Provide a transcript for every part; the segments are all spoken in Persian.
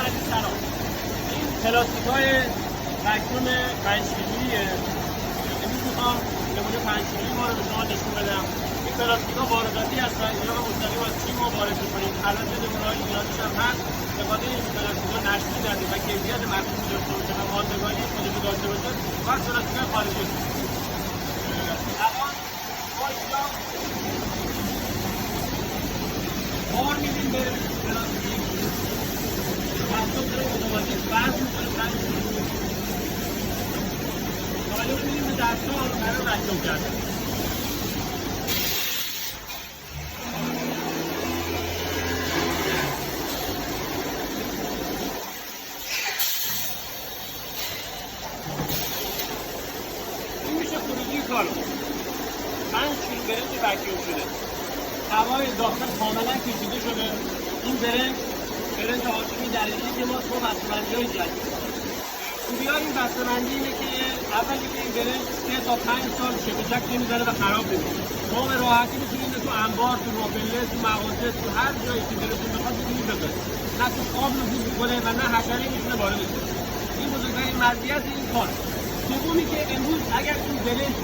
عزیز سلام. این پلاستیک‌های وکیوم 5 کیلوییه. امروز می‌خوام نمونه 5 کیلویی ما رو به شما نشون بدم. این پلاستیک‌ها وارداتی هستن. اینا رو مستقیم از چین ما وارد می‌کنیم. البته نمونه‌های ایرانیش هم هست. به خاطر این پلاستیک‌ها نشتی ندیم و کیفیت مطلوبی داشته باشه و ماندگاری خودشو داشته باشه، باید پلاستیک‌های خارجی استفاده کنیم. الان ما اینجا بار می‌دیم به پلاستیک. دستگاه داره اتوماتیک برق می‌کنه حالا رو می‌دیم به دستگاه برای وکیوم کردن. این میشه خروجی کار. 5 کیلو برنج وکیوم شده. هوای داخل کاملا کشیده شده. این برنج هاشمی دلیلی که ما تو بسته‌بندی‌های جدید. خوبی‌های این بسته‌بندی اینه که اولی که این برنج 3 تا 5 سال شکشک نمی‌زنه و خراب نمیشه. شما به راحتی می‌تونید تو انبار، تو راپله، تو مغازه، تو هر جایی که دلتون بخواد می‌تونید بذارید. نه تو آب نفوذ می‌کنه و نه حشره می‌تونه وارد بشه. این بزرگترین مزیت این کار. دومی که امروز اگر این برنج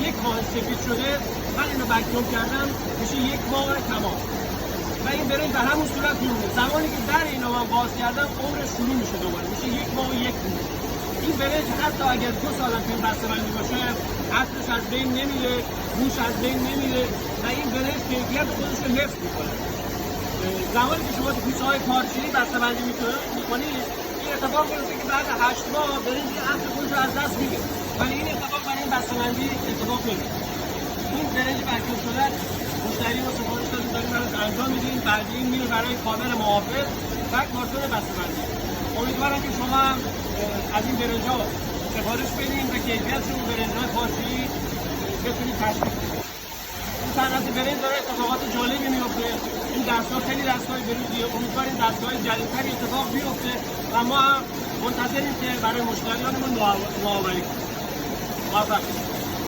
یک ماه سفید شده، من اینو وکیوم کردم میشه 1 ماه تمام. و این برنج به همون صورت میمونه. زمانی که در اینو من باز کردم عمرش شروع میشه دوباره میشه 1 ماه و 1 روز. این برنج حتی اگر 2 سال هم توی بسته‌بندی باشه عطرش از بین نمیره، بوش از بین نمیره و این برنج کیفیت خودش رو حفظ میکنه. زمانی که شما تو کوچه‌های پارچه‌ای بسته‌بندی میکنید این اتفاق میفته که بعد 8 ماه برنج عطر خودش رو از دست میده. ولی این اتفاق برای این بسته‌بندی اتفاق نمیفته. این برنج وکیوم شده مشتری رو سفارش دادیم داریم براش انجام میدیم. بعدی این میره برای کامل محافظ و کارتون بسته‌بندی. امیدوارم که شما هم از این برنج‌ها سفارش بدین و کیفیتشون برنج‌های پارچه‌ای بتونید تشکیل بدید. این صنعت برنج داره اتفاقات جالبی میفته. این دستگاه خیلی دستگاه بروزیه. امیدواریم دستگاه جدیدتری اتفاق بیفته و ما هم منتظریم که برای مشتریانمون نوآوری کنیم. موفق